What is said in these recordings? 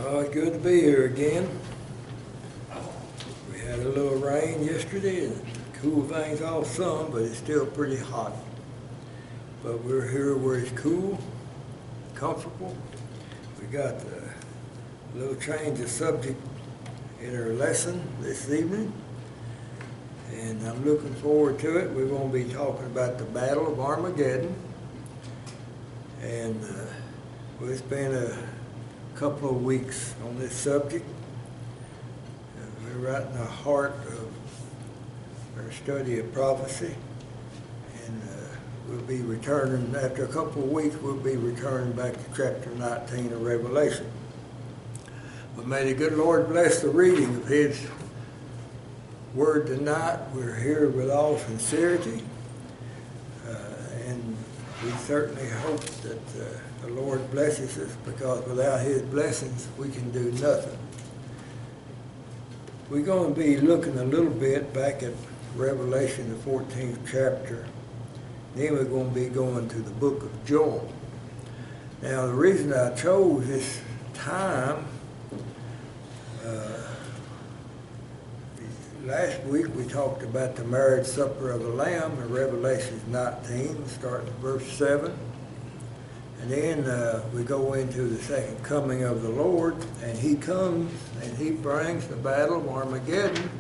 Oh, it's good to be here again. We had a little rain yesterday and cooled things off some, but it's still pretty hot. But we're here where it's cool, comfortable. We got a little change of subject in our lesson this evening, and I'm looking forward to it. We're going to be talking about the Battle of Armageddon, and we'll spend a couple of weeks on this subject. We're right in the heart of our study of prophecy, and we'll be returning, after a couple of weeks, we'll be returning back to chapter 19 of Revelation. But may the good Lord bless the reading of His Word tonight. We're here with all sincerity, and we certainly hope that the Lord blesses us, because without His blessings we can do nothing. We're going to be looking a little bit back at Revelation, the 14th chapter. Then we're going to be going to the book of Joel. Now, the reason I chose this time, last week we talked about the marriage supper of the Lamb in Revelation 19, starting at verse 7. And then we go into the second coming of the Lord, and He comes and He brings the battle of Armageddon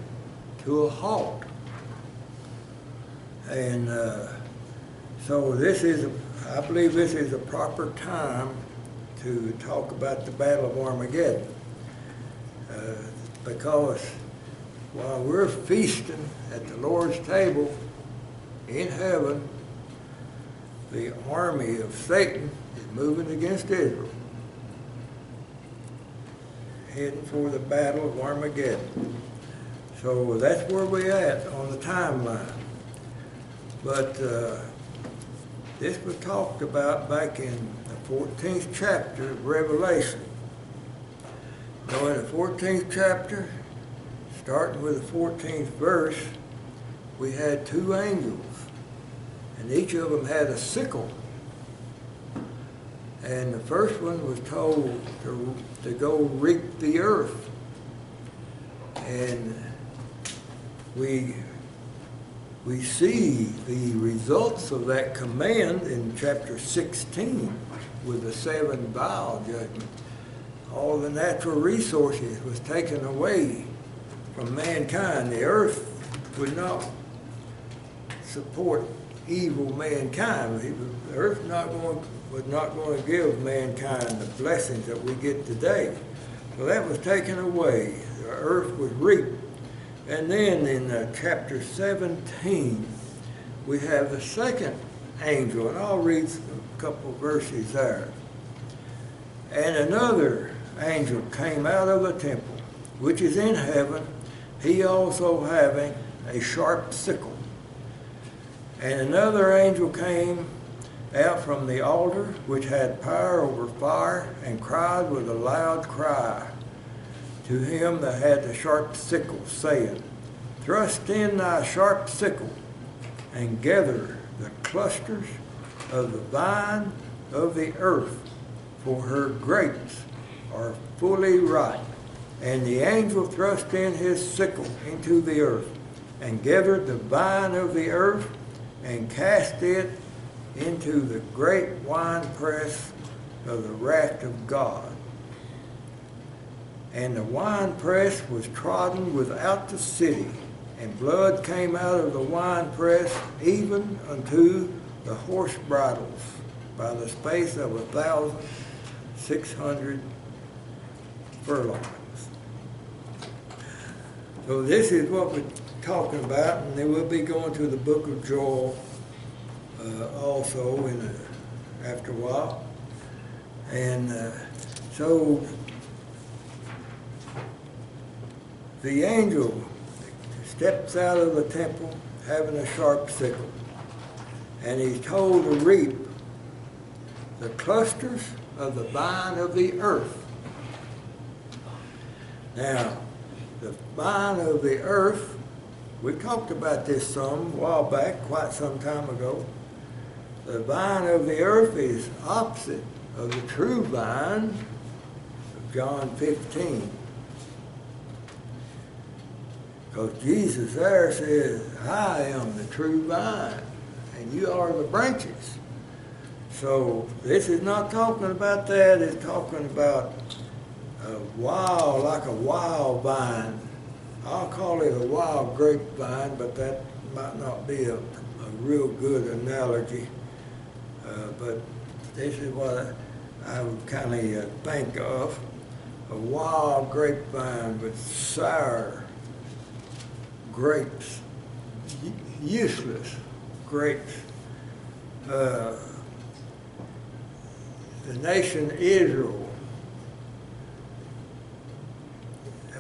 to a halt. And so I believe this is a proper time to talk about the battle of Armageddon, because while we're feasting at the Lord's table in heaven, the army of Satan is moving against Israel, heading for the battle of Armageddon. So that's where we're at on the timeline. But this was talked about back in the 14th chapter of Revelation. Now in the 14th chapter, starting with the 14th verse, we had two angels, and each of them had a sickle. And the first one was told to go reap the earth. And we see the results of that command in chapter 16 with the 7 vial judgment. All the natural resources was taken away from mankind. The earth would not support evil mankind. The earth was not going to give mankind the blessings that we get today. So that was taken away. The earth was reaped. And then in chapter 17, we have the second angel, and I'll read a couple of verses there. And another angel came out of the temple, which is in heaven, he also having a sharp sickle. And another angel came out from the altar, which had power over fire, and cried with a loud cry to him that had the sharp sickle, saying, Thrust in thy sharp sickle, and gather the clusters of the vine of the earth, for her grapes are fully ripe. And the angel thrust in his sickle into the earth, and gathered the vine of the earth, and cast it into the great winepress of the wrath of God. And the winepress was trodden without the city, and blood came out of the winepress even unto the horse bridles, by the space of 1,600 furlongs. So this is what we're talking about, and then we'll be going to the book of Joel also after a while. And so the angel steps out of the temple having a sharp sickle, and he's told to reap the clusters of the vine of the earth. Now, the vine of the earth, we talked about this some a while back, quite some time ago. The vine of the earth is opposite of the true vine of John 15. Because Jesus there says, I am the true vine, and you are the branches. So this is not talking about that. It's talking about like a wild vine. I'll call it a wild grapevine, but that might not be a real good analogy. But this is what I would kind of think of. A wild grapevine with sour grapes, useless grapes. The nation Israel,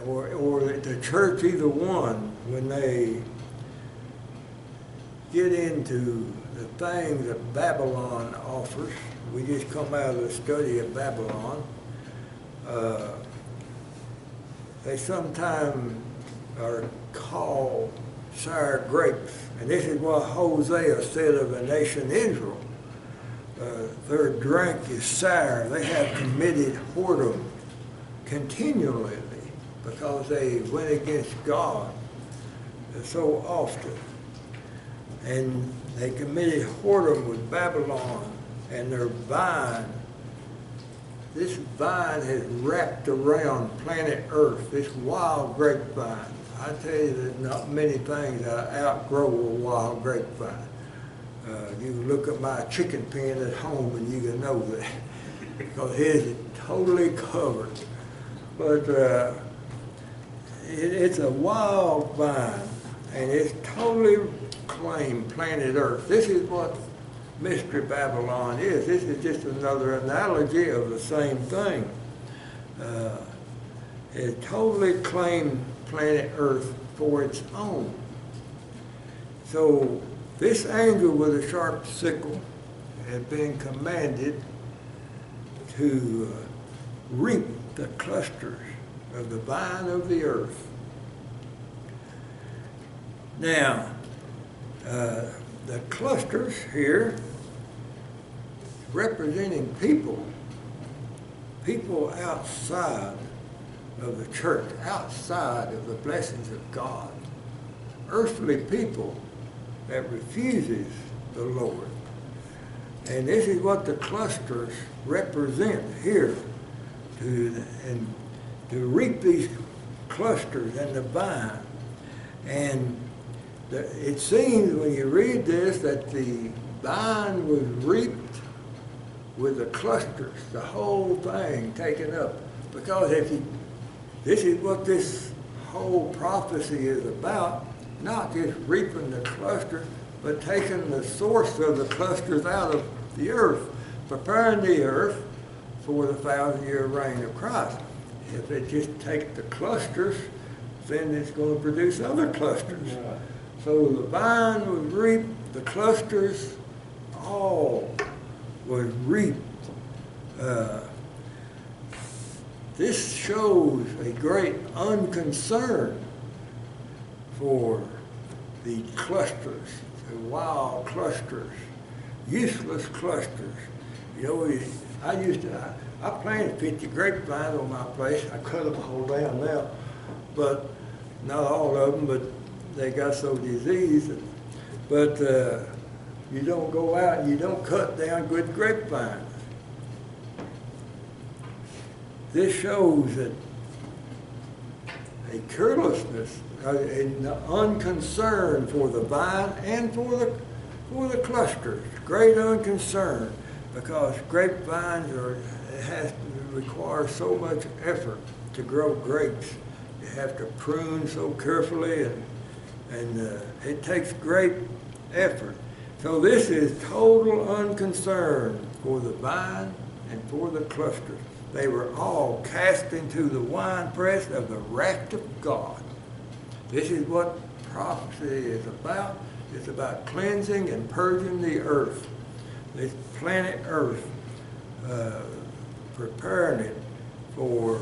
or the church, either one, when they get into the things that Babylon offers, we just come out of the study of Babylon, they sometimes are called sour grapes. And this is what Hosea said of the nation Israel. Their drink is sour. They have committed whoredom continually because they went against God so often. And they committed whoredom with Babylon, and their vine, this vine has wrapped around planet Earth, this wild grapevine. I tell you, there's not many things that outgrow a wild grapevine. You can look at my chicken pen at home and you can know that, because his is totally covered. But it's a wild vine, and it's totally claimed planet Earth. This is what Mystery Babylon is. This is just another analogy of the same thing. It totally claimed planet Earth for its own. So this angel with a sharp sickle had been commanded to reap the clusters of the vine of the earth. Now, the clusters here representing people outside of the church, outside of the blessings of God, earthly people that refuses the Lord. And this is what the clusters represent here, to reap these clusters in the vine. And it seems when you read this that the vine was reaped with the clusters, the whole thing taken up. Because this is what this whole prophecy is about, not just reaping the cluster, but taking the source of the clusters out of the earth, preparing the earth for the 1,000-year reign of Christ. If it just takes the clusters, then it's going to produce other clusters. Yeah. So the vine was reaped, the clusters, all was reaped. This shows a great unconcern for the clusters, the wild clusters, useless clusters. You know, I planted 50 grapevines on my place. I cut them all down now, but not all of them, but they got so diseased. But you don't go out and you don't cut down good grapevines. This shows that a carelessness, an unconcern for the vine and for the clusters, great unconcern, because grapevines require so much effort to grow grapes. You have to prune so carefully, and it takes great effort. So this is total unconcern for the vine and for the clusters. They were all cast into the winepress of the wrath of God. This is what prophecy is about. It's about cleansing and purging the earth, this planet Earth, preparing it for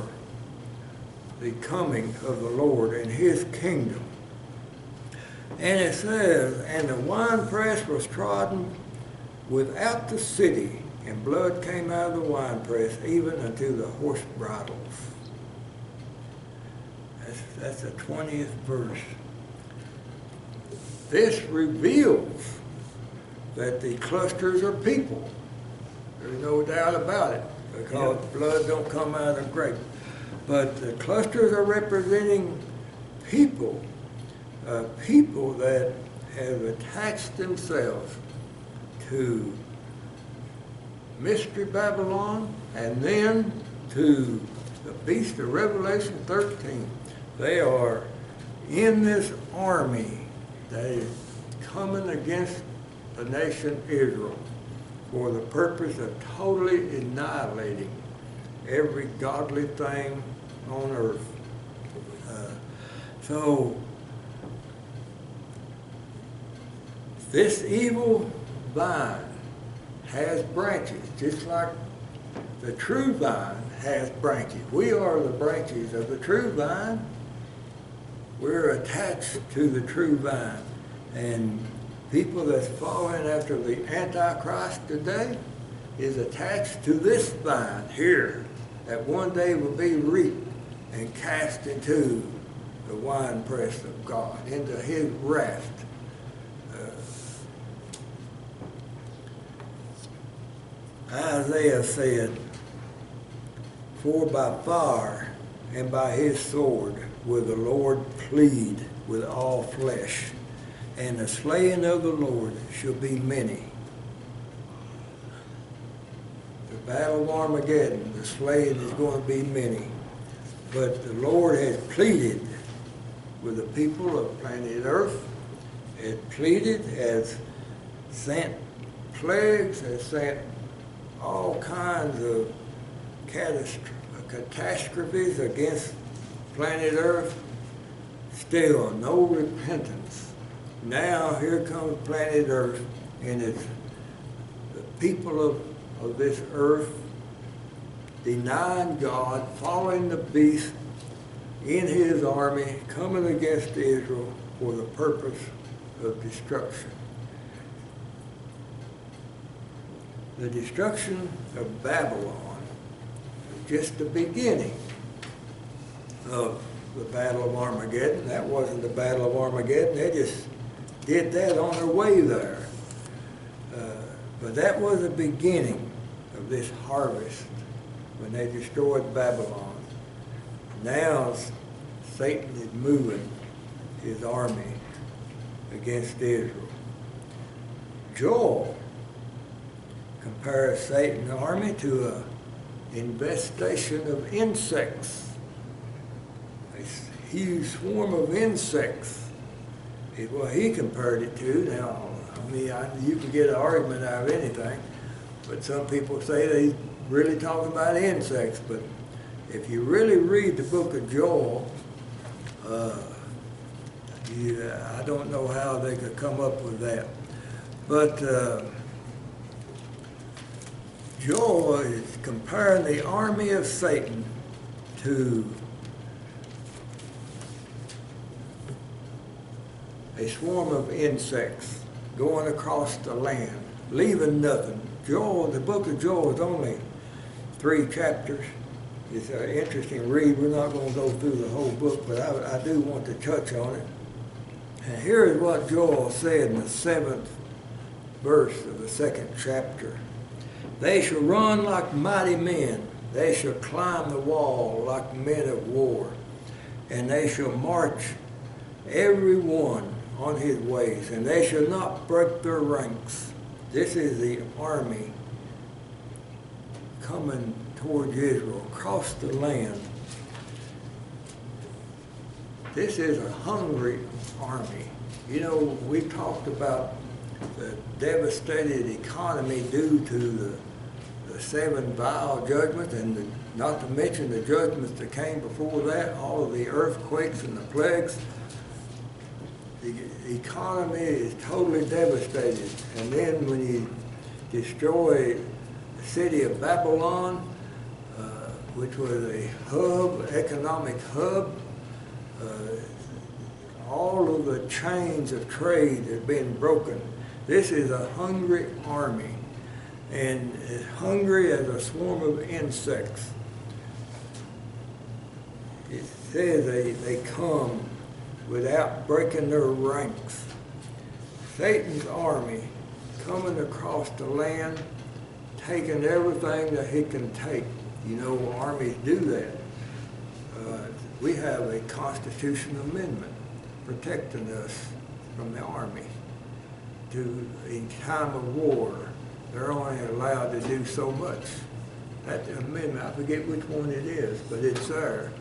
the coming of the Lord and His kingdom. And it says, and the winepress was trodden without the city, and blood came out of the winepress, even unto the horse bridles. That's the 20th verse. This reveals that the clusters are people. There's no doubt about it, because blood don't come out of grape. But the clusters are representing people, people that have attached themselves to Mystery Babylon and then to the beast of Revelation 13. They are in this army that is coming against the nation Israel for the purpose of totally annihilating every godly thing on earth. So this evil vine has branches, just like the true vine has branches. We are the branches of the true vine. We're attached to the true vine. And people that's following after the Antichrist today is attached to this vine here that one day will be reaped and cast into the winepress of God, into his wrath. Isaiah said, "For by fire and by his sword will the Lord plead with all flesh, and the slaying of the Lord shall be many." The battle of Armageddon, the slaying is going to be many. But the Lord has pleaded with the people of planet Earth, has pleaded, has sent plagues, has sent all kinds of catastrophes against planet Earth. Still, no repentance. Now here comes planet Earth, and it's the people of this earth denying God, following the beast in his army, coming against Israel for the purpose of destruction. The destruction of Babylon is just the beginning of the Battle of Armageddon. That wasn't the Battle of Armageddon. They just did that on their way there. But that was the beginning of this harvest when they destroyed Babylon. Now Satan is moving his army against Israel. Joel compares Satan's army to an infestation of insects. A huge swarm of insects is what he compared it to. Now, I mean, you can get an argument out of anything, but some people say they really talking about insects. But if you really read the book of Joel, I don't know how they could come up with that. But Joel is comparing the army of Satan to a swarm of insects going across the land, leaving nothing. Joel, the book of Joel is only 3 chapters. It's an interesting read. We're not going to go through the whole book, but I do want to touch on it. And here is what Joel said in the 7th verse of the 2nd chapter. "They shall run like mighty men. They shall climb the wall like men of war. And they shall march every one on his ways, and they shall not break their ranks." This is the army coming towards Israel across the land. This is a hungry army. You know, we talked about the devastated economy due to the 7 vial judgments, and not to mention the judgments that came before that, all of the earthquakes and the plagues. The economy is totally devastated. And then when you destroy the city of Babylon, which was a hub, economic hub, all of the chains of trade have been broken. This is a hungry army and as hungry as a swarm of insects. It says they come without breaking their ranks. Satan's army coming across the land, taking everything that he can take. You know, armies do that. We have a constitutional amendment protecting us from the army. In time of war, they're only allowed to do so much. That amendment, I forget which one it is, but it's there.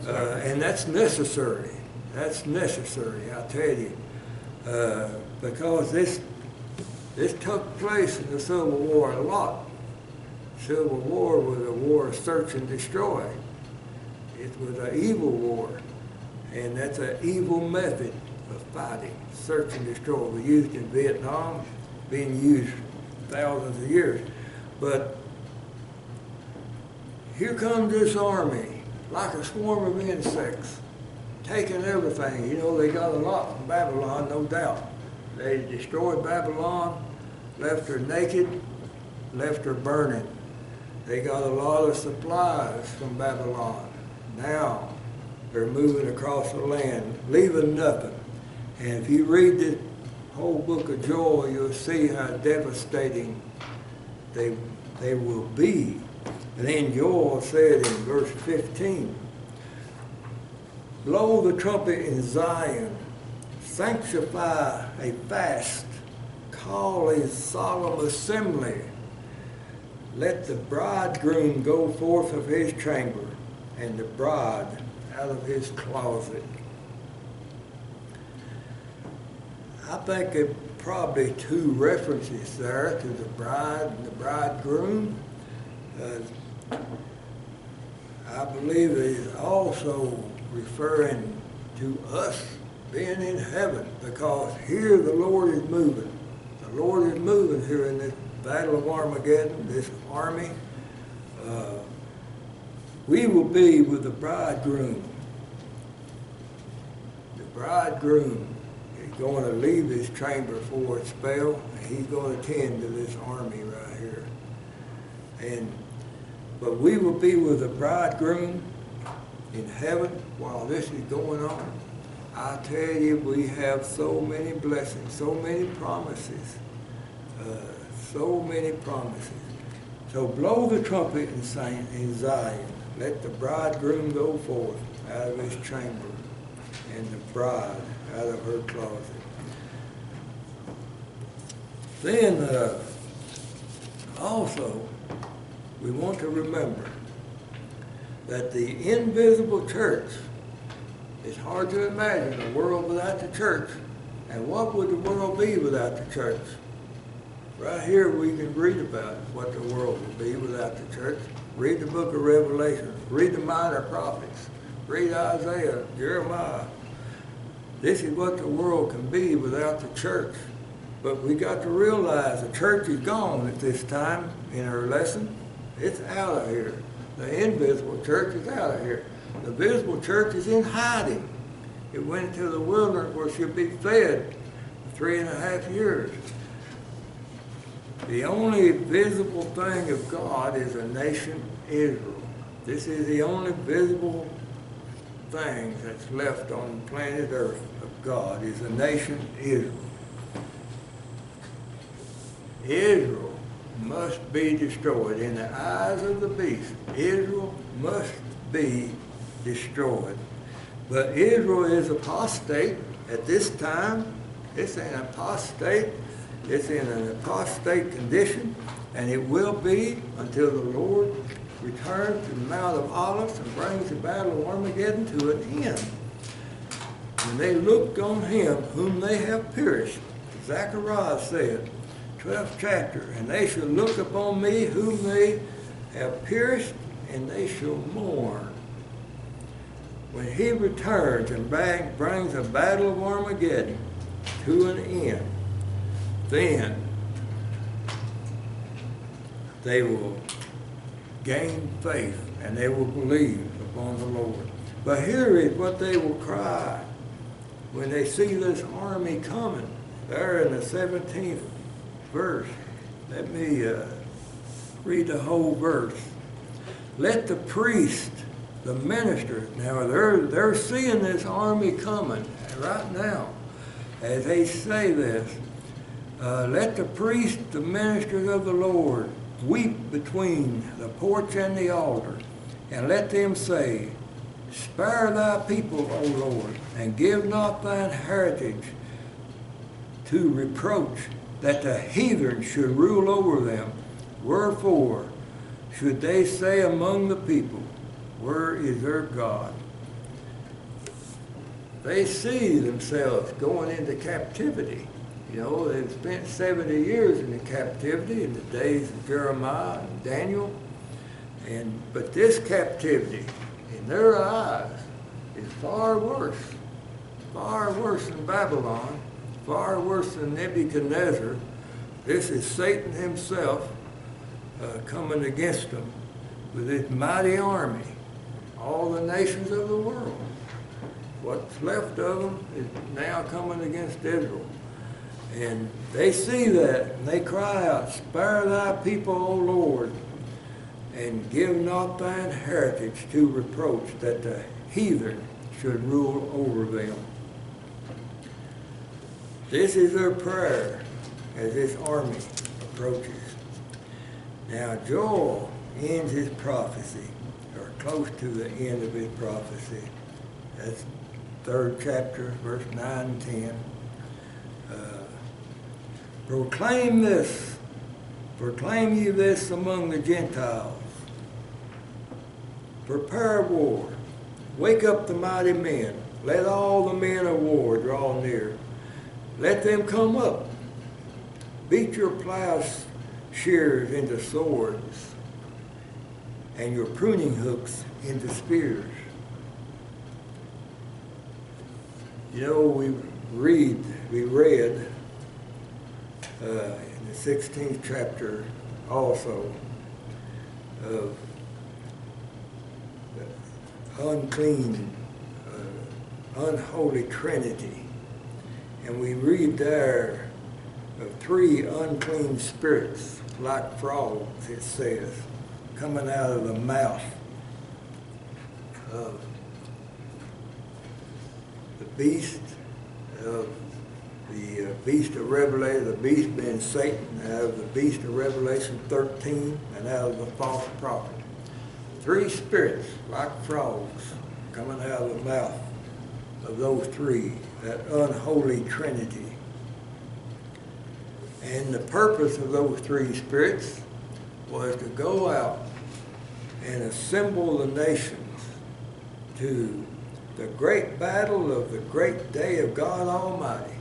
And that's necessary. That's necessary, I tell you. Because this took place in the Civil War a lot. Civil War was a war of search and destroy. It was an evil war, and that's an evil method of fighting, search and destroy. We used it in Vietnam, being used thousands of years. But here comes this army, like a swarm of insects, taking everything. You know, they got a lot from Babylon, no doubt. They destroyed Babylon, left her naked, left her burning. They got a lot of supplies from Babylon. Now they're moving across the land, leaving nothing. And if you read the whole book of Joel, you'll see how devastating they will be. And then Joel said in verse 15, blow the trumpet in Zion, sanctify a fast, call a solemn assembly. Let the bridegroom go forth of his chamber, and the bride out of his closet. I think there are probably two references there to the bride and the bridegroom. I believe it is also referring to us being in heaven, because here the Lord is moving. The Lord is moving here in this battle of Armageddon, this army. We will be with the bridegroom. The bridegroom is going to leave his chamber for a spell, and he's going to tend to this army right here. But we will be with the bridegroom in heaven while this is going on. I tell you, we have so many blessings, so many promises, so many promises. So blow the trumpet in Zion. Let the bridegroom go forth out of his chamber, and the bride out of her closet. Then also, we want to remember that the invisible church, it's hard to imagine a world without the church. And what would the world be without the church? Right here we can read about what the world would be without the church. Read the book of Revelation. Read the minor prophets. Read Isaiah, Jeremiah. This is what the world can be without the church. But we got to realize the church is gone at this time in our lesson. It's out of here. The invisible church is out of here. The visible church is in hiding. It went into the wilderness where she'll be fed for 3.5 years. The only visible thing of God is the nation Israel. This is the only visible thing that's left on planet Earth of God, is the nation Israel. Israel must be destroyed. In the eyes of the beast, Israel must be destroyed. But Israel is apostate at this time. It's an apostate. It's in an apostate condition, and it will be until the Lord returns to the Mount of Olives and brings the battle of Armageddon to an end. And they looked on him whom they have pierced. Zechariah said, 12th chapter, and they shall look upon me whom they have pierced, and they shall mourn. When he returns and brings the battle of Armageddon to an end, then they will gain faith and they will believe upon the Lord. But here is what they will cry when they see this army coming. There in the 17th verse, Let me read the whole verse. Let the priest, the ministers, now they're seeing this army coming right now as they say this. Let the priest, the ministers of the Lord, weep between the porch and the altar, and let them say, Spare thy people, O Lord, and give not thine heritage to reproach, that the heathen should rule over them. Wherefore should they say among the people, Where is their God? They see themselves going into captivity. You know, they've spent 70 years in the captivity in the days of Jeremiah and Daniel. But this captivity, in their eyes, is far worse than Babylon, far worse than Nebuchadnezzar. This is Satan himself coming against them with his mighty army, all the nations of the world. What's left of them is now coming against Israel. And they see that, and they cry out, Spare thy people, O Lord, and give not thine heritage to reproach, that the heathen should rule over them. This is their prayer as this army approaches. Now Joel ends his prophecy, or close to the end of his prophecy. That's 3rd chapter, verse 9 and 10. Proclaim ye this among the Gentiles. Prepare war. Wake up the mighty men. Let all the men of war draw near. Let them come up. Beat your plowshares into swords, and your pruning hooks into spears. You know, we read in the 16th chapter also of the unclean, unholy Trinity. And we read there of 3 unclean spirits, like frogs, it says, coming out of the mouth of the beast, of the beast of Revelation, the beast being Satan, out of the beast of Revelation 13, and out of the false prophet. 3 spirits, like frogs, coming out of the mouth of those 3, that unholy Trinity. And the purpose of those 3 spirits was to go out and assemble the nations to the great battle of the great day of God Almighty.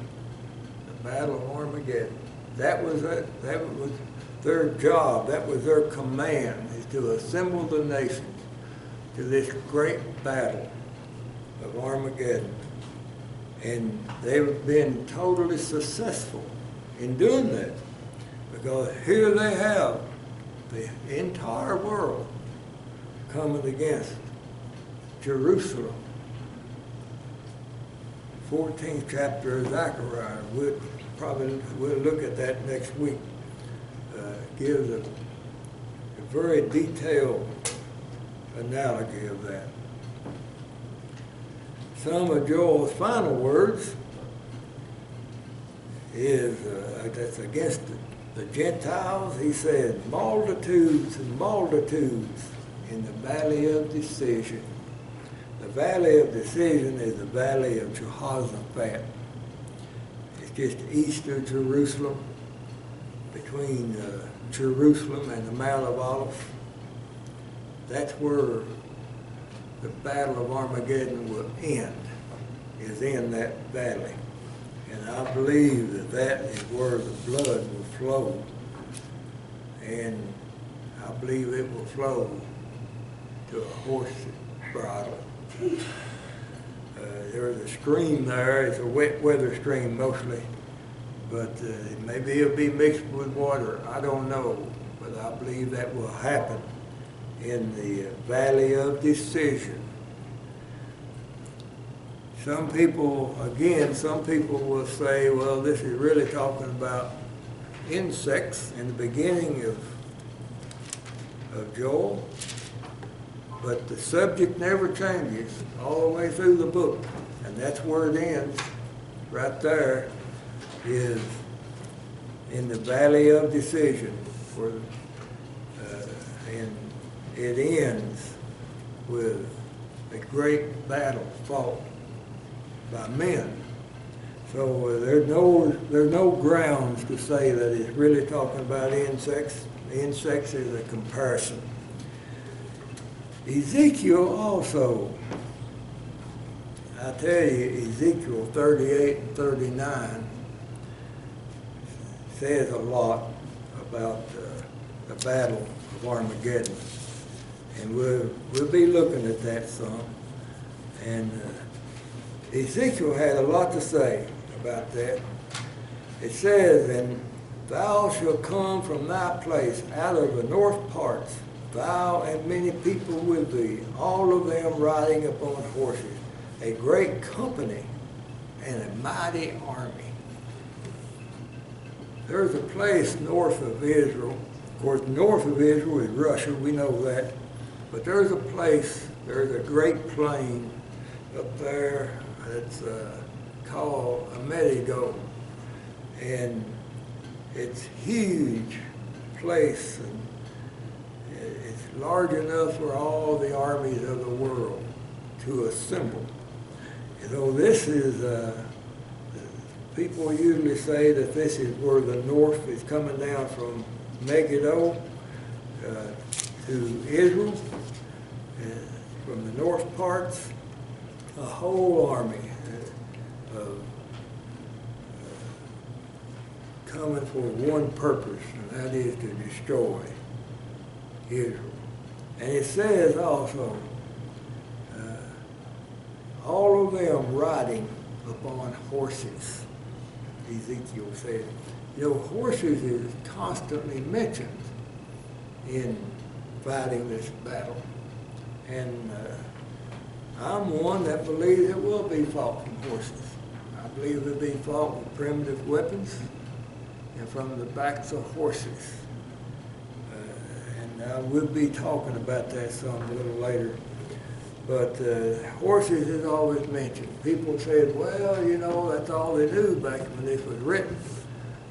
Battle of Armageddon. That was their job, that was their command, is to assemble the nations to this great battle of Armageddon. And they've been totally successful in doing that, because here they have the entire world coming against Jerusalem. 14th chapter of Zechariah. We'll look at that next week. Gives a very detailed analogy of that. Some of Joel's final words is that's against the Gentiles. He said, multitudes and multitudes in the valley of decision. The valley of decision is the valley of Jehoshaphat. It's just east of Jerusalem, between Jerusalem and the Mount of Olives. That's where the Battle of Armageddon will end, is in that valley. And I believe that that is where the blood will flow. And I believe it will flow to a horse's bridle. There's a stream there. It's a wet weather stream mostly, but maybe it'll be mixed with water. I don't know, but I believe that will happen in the valley of decision. Some people will say, well, this is really talking about insects in the beginning of Joel, but the subject never changes all the way through the book, and that's where it ends. Right there is in the valley of decision, and it ends with a great battle fought by men. So there's no grounds to say that it's really talking about insects. Insects is a comparison. Ezekiel also, I tell you, Ezekiel 38 and 39 says a lot about the battle of Armageddon. And we'll be looking at that some. And Ezekiel had a lot to say about that. It says, "And thou shalt come from thy place out of the north parts, thou and many people with thee, all of them riding upon horses, a great company and a mighty army." There's a place north of Israel. Of course, north of Israel is Russia, we know that. But there's a place, there's a great plain up there that's called Armageddon. And it's a huge place, and it's large enough for all the armies of the world to assemble. So this is, people usually say that this is where the north is coming down from Megiddo to Israel, from the north parts, a whole army coming for one purpose, and that is to destroy Israel. And it says also, all of them riding upon horses, Ezekiel said. You know, horses is constantly mentioned in fighting this battle. And I'm one that believes it will be fought from horses. I believe it will be fought with primitive weapons and from the backs of horses. And we'll be talking about that some a little later. But horses is always mentioned. People said, well, you know, that's all they knew back when this was written.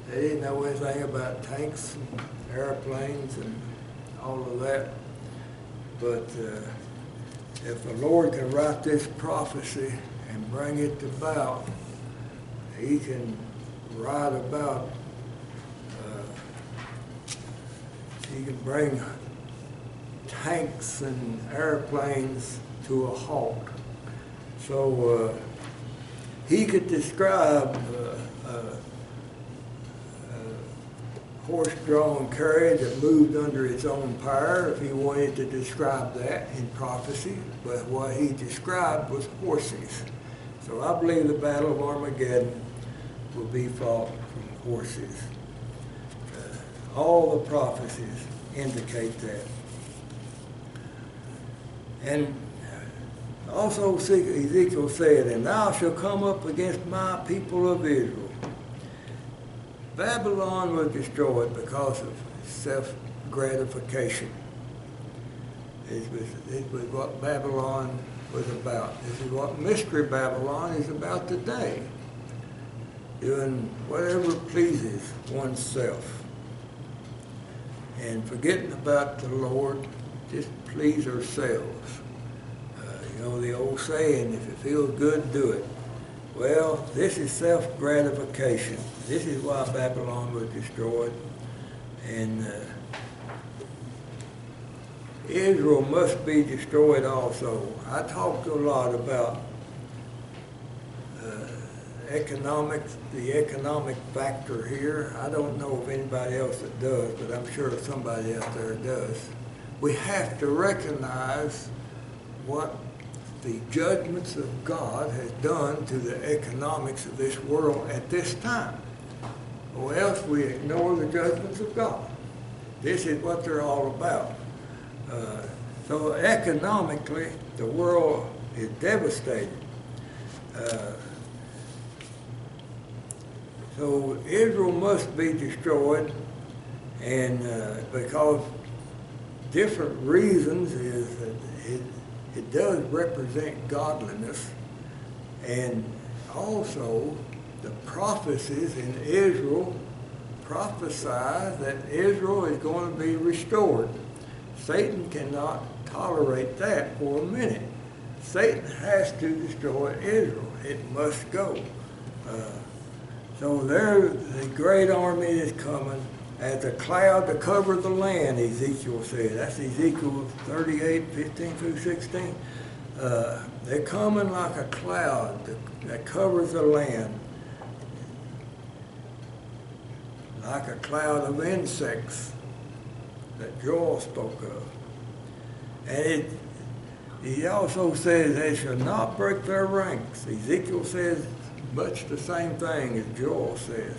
They didn't know anything about tanks and airplanes and all of that. But if the Lord can write this prophecy and bring it about, He can write about, He can bring tanks and airplanes to a halt. So He could describe horse-drawn carriage that moved under its own power if He wanted to describe that in prophecy, but what He described was horses. So I believe the Battle of Armageddon will be fought from horses. All the prophecies indicate that. And also Ezekiel said, "And thou shalt come up against my people of Israel." Babylon was destroyed because of self-gratification. This was what Babylon was about. This is what Mystery Babylon is about today. Doing whatever pleases oneself. And forgetting about the Lord, just please ourselves. You know the old saying, if it feels good, do it. Well, this is self-gratification. This is why Babylon was destroyed. And Israel must be destroyed also. I talked a lot about economics, the economic factor here. I don't know of anybody else that does, but I'm sure somebody out there does. We have to recognize what the judgments of God has done to the economics of this world at this time, or else we ignore the judgments of God. This is what they're all about. So economically, the world is devastated. So Israel must be destroyed, and because different reasons is that it does represent godliness, and also the prophecies in Israel prophesy that Israel is going to be restored. Satan cannot tolerate that for a minute. Satan has to destroy Israel. It must go. So there, the great army is coming as a cloud to cover the land, Ezekiel said. That's Ezekiel 38, 15 through 16. They're coming like a cloud that covers the land, like a cloud of insects that Joel spoke of. And he also says they shall not break their ranks. Ezekiel says much the same thing as Joel says.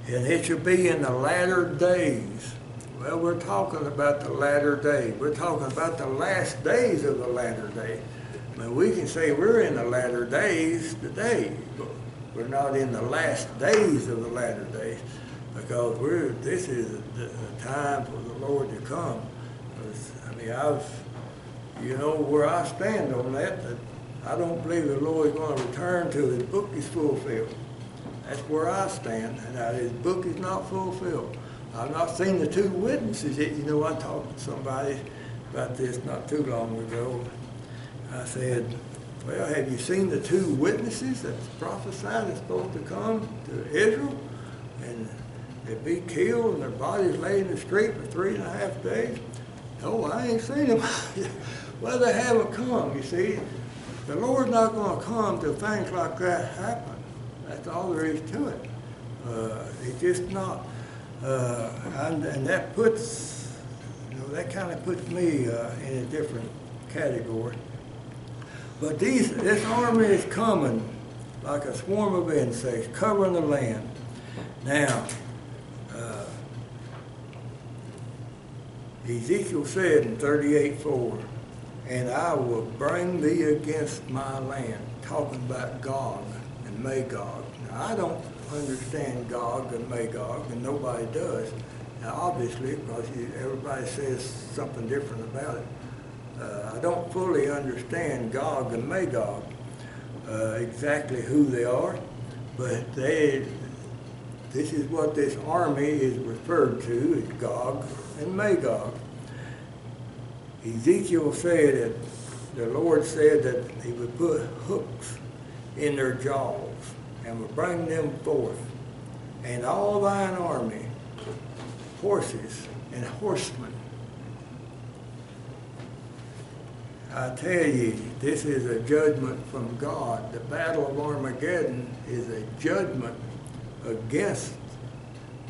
And it shall be in the latter days. Well, we're talking about the latter days. We're talking about the last days of the latter days. I mean, we can say we're in the latter days today, but we're not in the last days of the latter days, because this is the time for the Lord to come. I mean, you know where I stand on that I don't believe the Lord is going to return till His book is fulfilled. That's where I stand, and His book is not fulfilled. I've not seen the two witnesses yet. You know, I talked to somebody about this not too long ago. I said, well, have you seen the two witnesses that's prophesied that's supposed to come to Israel? And they'd be killed and their bodies lay in the street for 3.5 days? No, I ain't seen them. Well, they haven't come, you see. The Lord's not going to come till things like that happen. That's all there is to it. It's just not. And that puts, you know, that kind of puts me in a different category. But this army is coming like a swarm of insects, covering the land. Now, Ezekiel said in 38:4, and I will bring thee against my land, talking about Gog and Magog. Now, I don't understand Gog and Magog, and nobody does. Now, obviously, because everybody says something different about it. I don't fully understand Gog and Magog, exactly who they are, but this is what this army is referred to as Gog and Magog. Ezekiel said that the Lord said that He would put hooks in their jaws and would bring them forth, and all thine army, horses and horsemen. I tell you, this is a judgment from God. The battle of Armageddon is a judgment against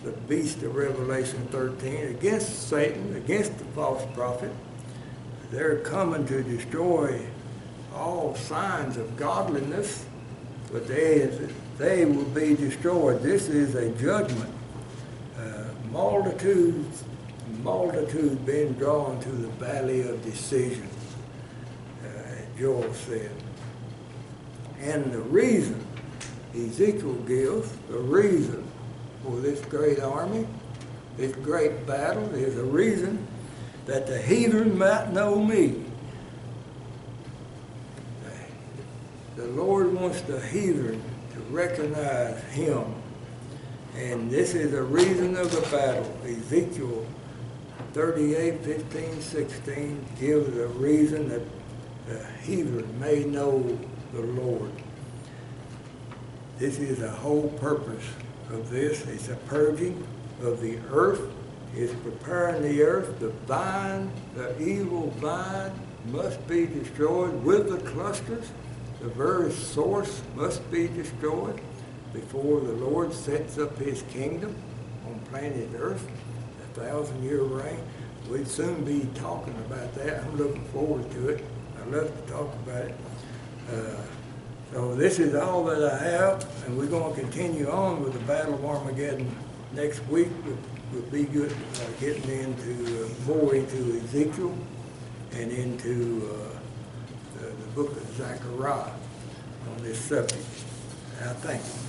the beast of Revelation 13, against Satan, against the false prophet. They're coming to destroy all signs of godliness, but they will be destroyed. This is a judgment. Multitudes being drawn to the valley of decision, Joel said. And the reason Ezekiel gives, the reason for this great army, this great battle, is a reason that the heathen might know me. The Lord wants the heathen to recognize Him. And this is the reason of the battle. Ezekiel 38, 15, 16 gives a reason that the heathen may know the Lord. This is the whole purpose of this. It's a purging of the earth. It's preparing the earth. The vine, the evil vine, must be destroyed with the clusters. The very source must be destroyed before the Lord sets up His kingdom on planet Earth, 1,000-year reign. We'd soon be talking about that. I'm looking forward to it. I love to talk about it. So this is all that I have, and we're going to continue on with the Battle of Armageddon next week. We'll be good getting into more into Ezekiel and into the book of Zechariah on this subject. I thank you.